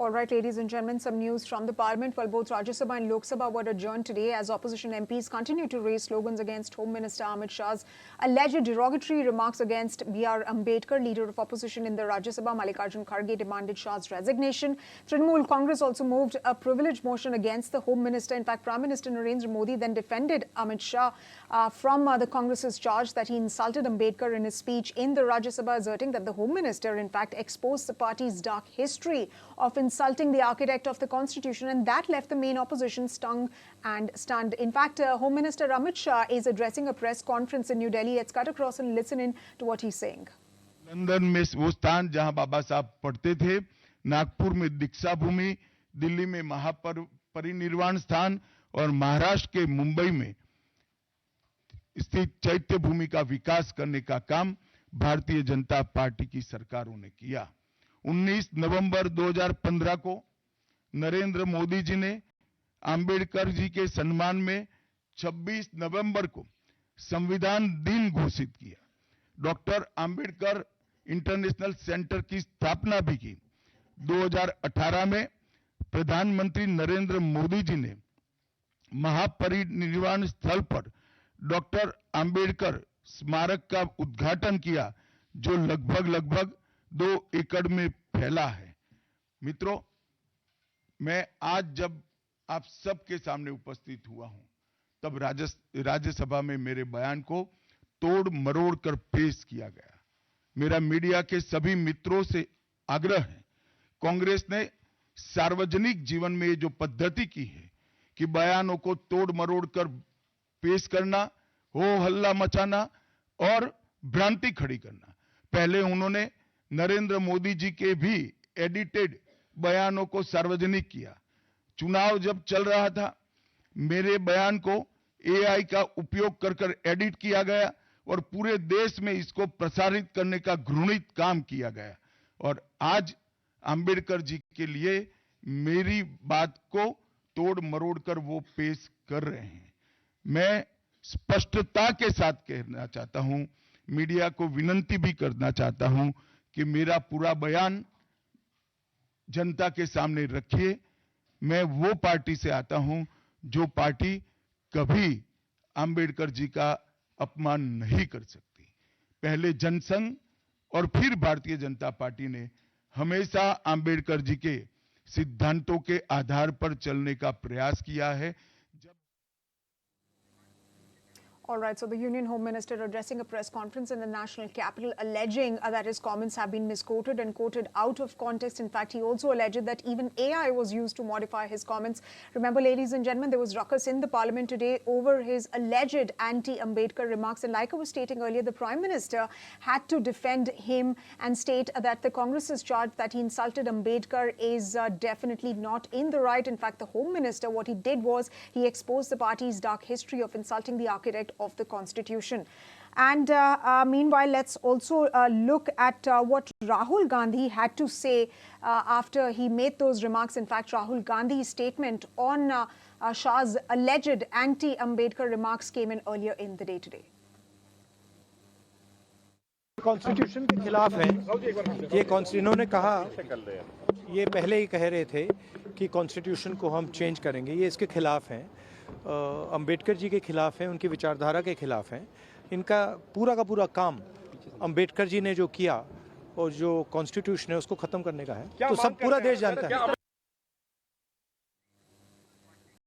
All right, ladies and gentlemen, some news from the Parliament. While both Rajya Sabha and Lok Sabha were adjourned today as opposition MPs continue to raise slogans against Home Minister Amit Shah's alleged derogatory remarks against B.R. Ambedkar, leader of opposition in the Rajya Sabha. Mallikarjun Kharge demanded Shah's resignation. Trinamool Congress also moved a privilege motion against the Home Minister. In fact, Prime Minister Narendra Modi then defended Amit Shah from the Congress's charge that he insulted Ambedkar in his speech in the Rajya Sabha, asserting that the Home Minister, in fact, exposed the party's dark history of insulting the architect of the Constitution, and that left the main opposition stung and stunned. In fact, Home Minister Amit Shah is addressing a press conference in New Delhi. Let's cut across and listen in to what he's saying. London में वो स्थान जहां बाबा साहब पढ़ते थे, नागपुर में दीक्षा भूमि, दिल्ली में महापरिनिर्वाण स्थान और महाराष्ट्र के मुंबई में स्थित चैत्य भूमि का विकास करने का काम भारतीय जनता पार्टी की सरकारों ने किया। 19 नवंबर 2015 को नरेंद्र मोदी जी ने अंबेडकर जी के सम्मान में 26 नवंबर को संविधान दिन घोषित किया। डॉक्टर अंबेडकर इंटरनेशनल सेंटर की स्थापना भी की। 2018 में प्रधानमंत्री नरेंद्र मोदी जी ने महापरिनिर्वाण स्थल पर डॉक्टर अंबेडकर स्मारक का उद्घाटन किया, जो लगभग 2 एकड़ में फैला है। मित्रों, मैं आज जब आप सबके सामने उपस्थित हुआ हूं, तब राज्यसभा में मेरे बयान को तोड़ मरोड़ कर पेश किया गया। मेरा मीडिया के सभी मित्रों से आग्रह है, कांग्रेस ने सार्वजनिक जीवन में जो पद्धति की है कि बयानों को तोड़ मरोड़ कर पेश करना, हो हल्ला मचाना और भ्रांति खड़ी करना। पहले उन्होंने नरेंद्र मोदी जी के भी एडिटेड बयानों को सार्वजनिक किया। चुनाव जब चल रहा था, मेरे बयान को एआई का उपयोग कर एडिट किया गया और पूरे देश में इसको प्रसारित करने का घृणित काम किया गया। और आज अंबेडकर जी के लिए मेरी बात को तोड़ मरोड़ कर वो पेश कर रहे हैं। मैं स्पष्टता के साथ कहना चाहता हूं, मीडिया को विनती भी करना चाहता हूं कि मेरा पूरा बयान जनता के सामने रखिए। मैं वो पार्टी से आता हूं जो पार्टी कभी अंबेडकर जी का अपमान नहीं कर सकती। पहले जनसंघ और फिर भारतीय जनता पार्टी ने हमेशा अंबेडकर जी के सिद्धांतों के आधार पर चलने का प्रयास किया है। All right, so the Union Home Minister addressing a press conference in the national capital, alleging that his comments have been misquoted and quoted out of context. In fact, he also alleged that even AI was used to modify his comments. Remember, ladies and gentlemen, there was ruckus in the parliament today over his alleged anti-Ambedkar remarks. And like I was stating earlier, the Prime Minister had to defend him and state that the Congress's charge that he insulted Ambedkar is definitely not in the right. In fact, the Home Minister, what he did was he exposed the party's dark history of insulting the architect of the Constitution. And meanwhile, let's also look at what Rahul Gandhi had to say after he made those remarks. In fact, Rahul Gandhi's statement on Shah's alleged anti-Ambedkar remarks came in earlier in the day today. Constitution के खिलाफ है ये। इन्होंने कहा, ये पहले ही कह रहे थे कि कॉन्स्टिट्यूशन को हम चेंज करेंगे, ये इसके खिलाफ हैं। अंबेडकर जी के खिलाफ हैं, उनकी विचारधारा के खिलाफ हैं। इनका पूरा का पूरा काम अंबेडकर जी ने जो किया और जो कॉन्स्टिट्यूशन है उसको ख़त्म करने का है, तो सब पूरा देश जानता है।